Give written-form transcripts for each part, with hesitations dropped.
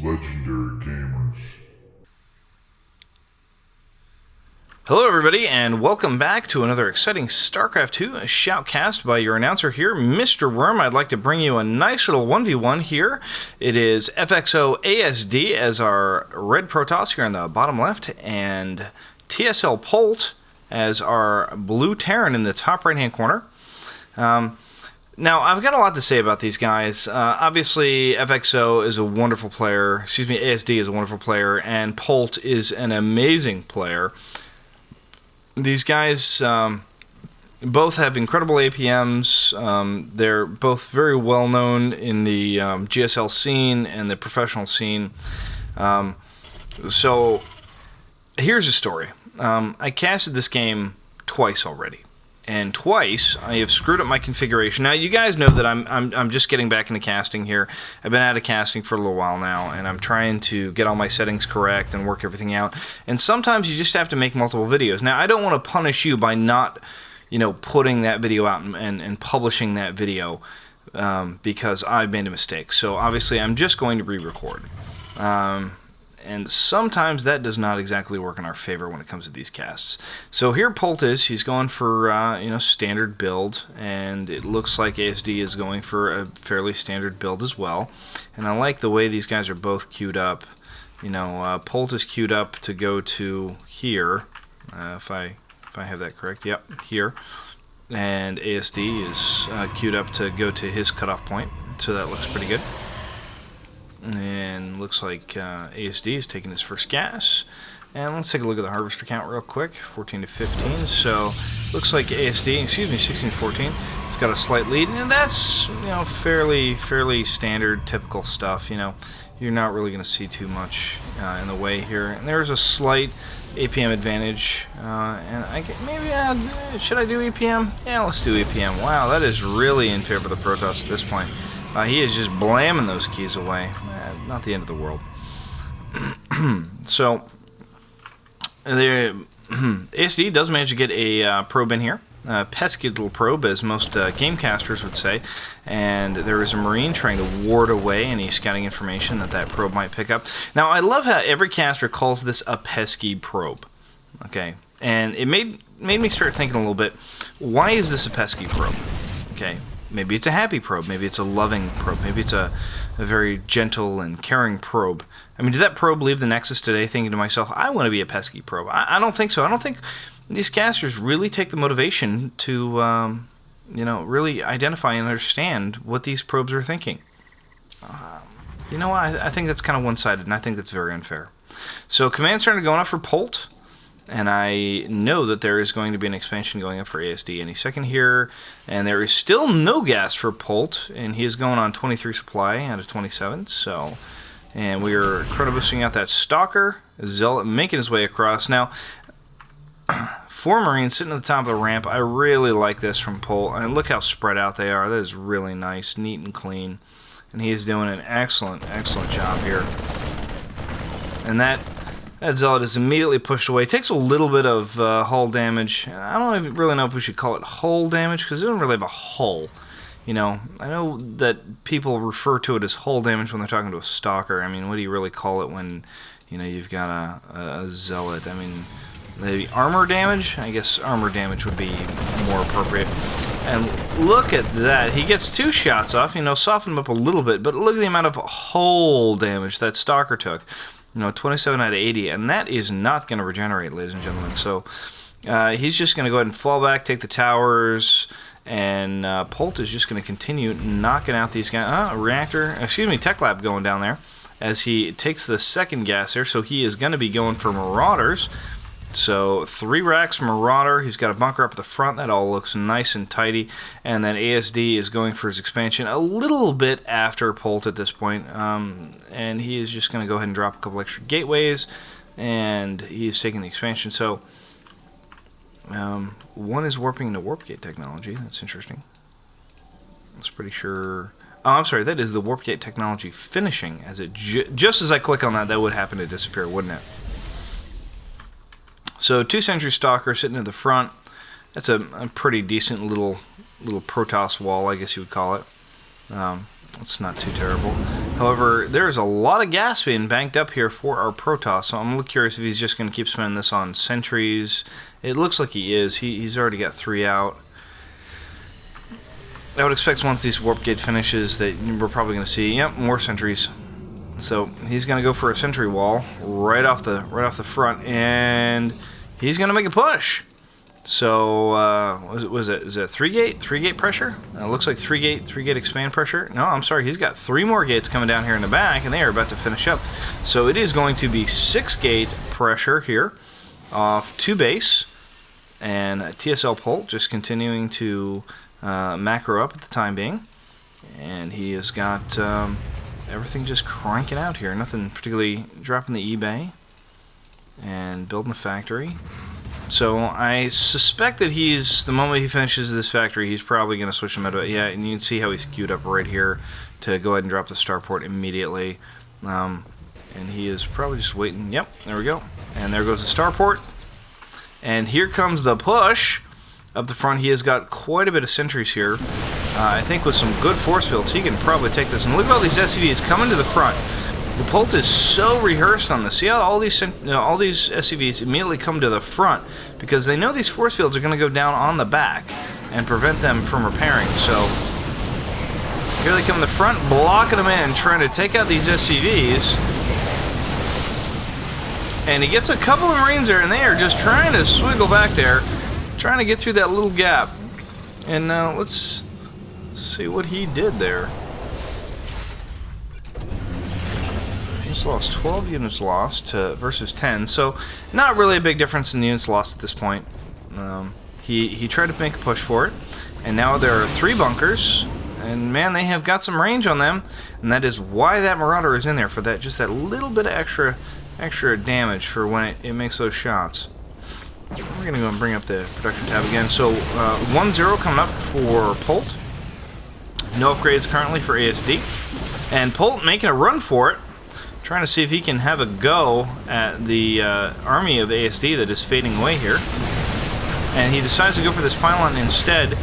Legendary Gamers. Hello everybody, and welcome back to another exciting StarCraft 2 shoutcast by your announcer here, Mr. Worm. I'd like to bring you a nice little 1v1 here. It is FXOasd as our red Protoss here on the bottom left, and TTSLPolt as our blue Terran in the top right-hand corner. Now, I've got a lot to say about these guys. Obviously, FXO is a wonderful player, ASD is a wonderful player, and Polt is an amazing player. These guys both have incredible APMs. They're both very well known in the GSL scene and the professional scene. So here's a story. I casted this game twice already, and twice I have screwed up my configuration. Now you guys know that I'm just getting back into casting here. I've been out of casting for a little while now, and I'm trying to get all my settings correct and work everything out. And sometimes you just have to make multiple videos. Now I don't want to punish you by not, putting that video out and publishing that video because I made a mistake. So obviously I'm just going to re-record. And sometimes that does not exactly work in our favor when it comes to these casts. So here Polt is. He's going for standard build, and it looks like ASD is going for a fairly standard build as well. And I like the way these guys are both queued up. Polt is queued up to go to here, if I have that correct. Yep, here. And ASD is queued up to go to his cutoff point. So that looks pretty good. And looks like ASD is taking his first gas. And let's take a look at the harvester count real quick. 14 to 15. So looks like ASD, 16 to 14. It's got a slight lead, and that's fairly standard, typical stuff. You're not really going to see too much in the way here. And there's a slight APM advantage. And should I do EPM? Yeah, let's do EPM. Wow, that is really in favor of the Protoss at this point. He is just blamming those keys away. Not the end of the world. So, ASD does manage to get a probe in here. A pesky little probe, as most gamecasters would say. And there is a Marine trying to ward away any scouting information that probe might pick up. Now, I love how every caster calls this a pesky probe. Okay, and it made me start thinking a little bit, why is this a pesky probe? Okay. Maybe it's a happy probe. Maybe it's a loving probe. Maybe it's a very gentle and caring probe. I mean, did that probe leave the Nexus today thinking to myself, I want to be a pesky probe? I don't think so. I don't think these casters really take the motivation to, really identify and understand what these probes are thinking. You know what? I think that's kind of one-sided, and I think that's very unfair. So command center going up for Polt. And I know that there is going to be an expansion going up for ASD any second here. And there is still no gas for Polt. And he is going on 23 supply out of 27. So, and we are chrono boosting out that Stalker. Zealot making his way across. Now, 4 Marines sitting at the top of the ramp. I really like this from Polt. And look how spread out they are. That is really nice, neat and clean. And he is doing an excellent job here. And that Zealot is immediately pushed away. It takes a little bit of hull damage. I don't really know if we should call it hull damage, because it doesn't really have a hull. I know that people refer to it as hull damage when they're talking to a Stalker. I mean, what do you really call it when, you've got a Zealot? I mean, maybe armor damage? I guess armor damage would be more appropriate. And look at that. He gets 2 shots off, soften him up a little bit, but look at the amount of hull damage that Stalker took. 27 out of 80, and that is not going to regenerate, ladies and gentlemen. So he's just going to go ahead and fall back, take the towers, and Polt is just going to continue knocking out these guys. Tech Lab going down there as he takes the second gas there. So he is going to be going for Marauders. So 3 racks Marauder. He's got a bunker up at the front. That all looks nice and tidy. And then ASD is going for his expansion a little bit after Polt at this point. And he is just going to go ahead and drop a couple extra gateways. And he's taking the expansion. So one is warping into warp gate technology. That's interesting. That's pretty sure. Oh, I'm sorry. That is the warp gate technology finishing. As it just as I click on that, that would happen to disappear, wouldn't it? So 2 Sentry Stalker sitting in the front. That's a pretty decent little Protoss wall, I guess you would call it. It's not too terrible. However, there is a lot of gas being banked up here for our Protoss, so I'm a little curious if he's just going to keep spending this on sentries. It looks like he is. He's already got 3 out. I would expect once these warp gate finishes that we're probably going to see, yep, more sentries. So he's going to go for a sentry wall right off the front, and he's going to make a push. So was it 3-gate pressure? It looks like 3-gate expand pressure. No, I'm sorry, he's got 3 more gates coming down here in the back, and they are about to finish up. So it is going to be 6-gate pressure here off 2 base, and TTSLPolt just continuing to macro up at the time being, and he has got everything just cranking out here. Nothing particularly dropping the eBay and building the factory. So I suspect that the moment he finishes this factory, he's probably going to switch to medevac. Yeah, and you can see how he's queued up right here to go ahead and drop the starport immediately. And he is probably just waiting. Yep, there we go. And there goes the starport. And here comes the push up the front. He has got quite a bit of sentries here. I think with some good force fields, he can probably take this. And look at all these SCVs coming to the front. The Polt is so rehearsed on this. See how all these SCVs immediately come to the front because they know these force fields are going to go down on the back and prevent them from repairing. So here they come in the front, blocking them in, trying to take out these SCVs. And he gets a couple of Marines there, and they are just trying to swiggle back there, trying to get through that little gap. And let's see what he did there. Just lost 12 units lost versus 10, so not really a big difference in the units lost at this point. He tried to make a push for it, and now there are 3 bunkers, and man, they have got some range on them, and that is why that Marauder is in there, for that just that little bit of extra damage for when it makes those shots. We're gonna go and bring up the production tab again. So 1-0 coming up for Polt. No upgrades currently for ASD, and Polt making a run for it, trying to see if he can have a go at the army of ASD that is fading away here. And he decides to go for this pylon instead.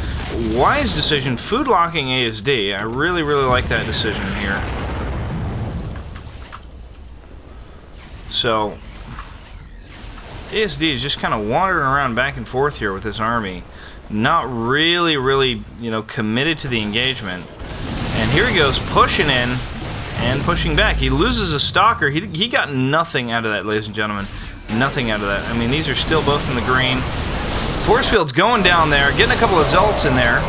Wise decision, food locking ASD. I really like that decision here. So ASD is just kind of wandering around back and forth here with this army, not really, you know, committed to the engagement. And here he goes, pushing in and pushing back. He loses a stalker. He got nothing out of that, ladies and gentlemen. Nothing out of that. I mean, these are still both in the green. Force field's going down there, getting a couple of zealots in there.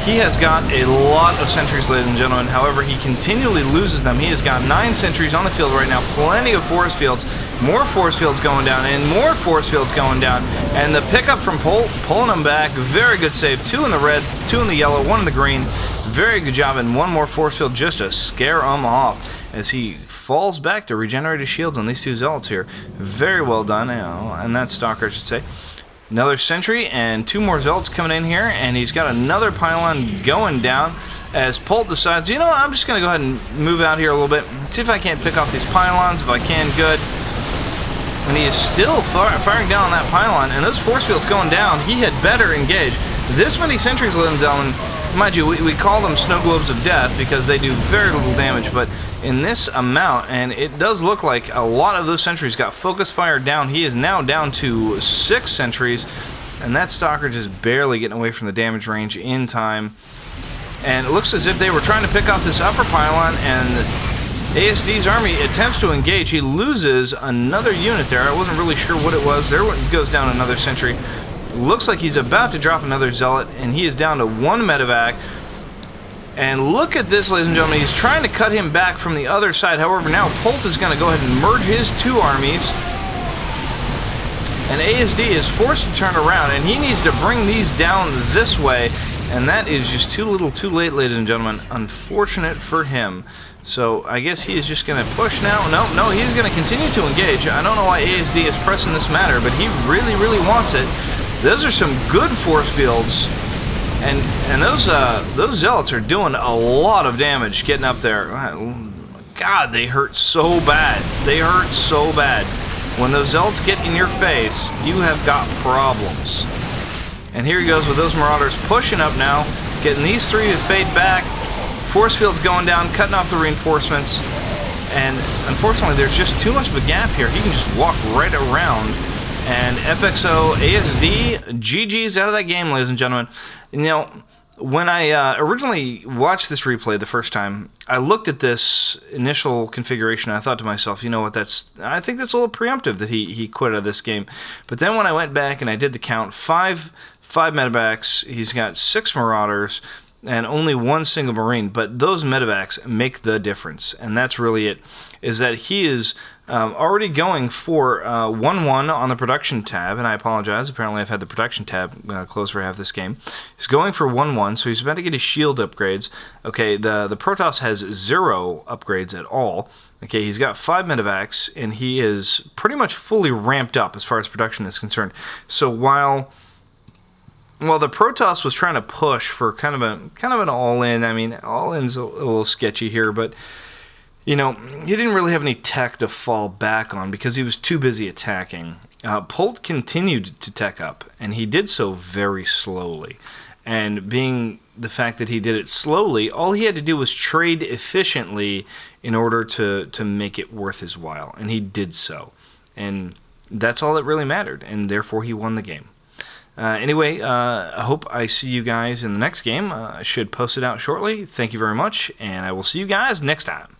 He has got a lot of sentries, ladies and gentlemen. However, he continually loses them. He has got 9 sentries on the field right now. Plenty of force fields. More force fields going down, and more force fields going down. And the pickup from Polt, pulling them back. Very good save. 2 in the red, 2 in the yellow, 1 in the green. Very good job, and 1 more force field just to scare him off as he falls back to regenerate his shields on these 2 zealots here. Very well done, and that stalker, I should say. Another sentry and 2 more zealots coming in here, and he's got another pylon going down as Polt decides, you know, I'm just going to go ahead and move out here a little bit, see if I can't pick off these pylons. If I can, good. And he is still firing down on that pylon, and those force fields going down. He had better engage. This many sentries, ladies and gentlemen, mind you, we call them snow globes of death because they do very little damage, but in this amount, and it does look like a lot of those sentries got focus fired down. He is now down to 6 sentries, and that stalker just barely getting away from the damage range in time. And it looks as if they were trying to pick off this upper pylon, and ASD's army attempts to engage. He loses another unit there. I wasn't really sure what it was. There goes down another sentry. Looks like he's about to drop another zealot, and he is down to 1 medevac. And look at this, ladies and gentlemen. He's trying to cut him back from the other side. However, now Polt is going to go ahead and merge his 2 armies. And ASD is forced to turn around, and he needs to bring these down this way. And that is just too little too late, ladies and gentlemen. Unfortunate for him. So I guess he is just going to push now. No, he's going to continue to engage. I don't know why ASD is pressing this matter, but he really wants it. Those are some good force fields. And those zealots are doing a lot of damage getting up there. God, they hurt so bad. They hurt so bad. When those zealots get in your face, you have got problems. And here he goes with those marauders pushing up now, getting these 3 to fade back. Force field's going down, cutting off the reinforcements. And unfortunately, there's just too much of a gap here. He can just walk right around. And FXOasd, GG's out of that game, ladies and gentlemen. You know, when I originally watched this replay the first time, I looked at this initial configuration and I thought to myself, you know what, I think that's a little preemptive that he quit out of this game. But then when I went back and I did the count, five medevacs, he's got 6 Marauders, and only 1 single Marine, but those medevacs make the difference, and that's really it, is that he is already going for 1-1 on the production tab, and I apologize, apparently I've had the production tab closed for half this game. He's going for 1-1, so he's about to get his shield upgrades. Okay, the Protoss has 0 upgrades at all. Okay, he's got 5 medevacs, and he is pretty much fully ramped up as far as production is concerned. So while the Protoss was trying to push for kind of an all-in, I mean, all-in's a little sketchy here, but you know, he didn't really have any tech to fall back on because he was too busy attacking. Polt continued to tech up, and he did so very slowly. And being the fact that he did it slowly, all he had to do was trade efficiently in order to make it worth his while, and he did so. And that's all that really mattered, and therefore he won the game. Anyway, I hope I see you guys in the next game. I should post it out shortly. Thank you very much, and I will see you guys next time.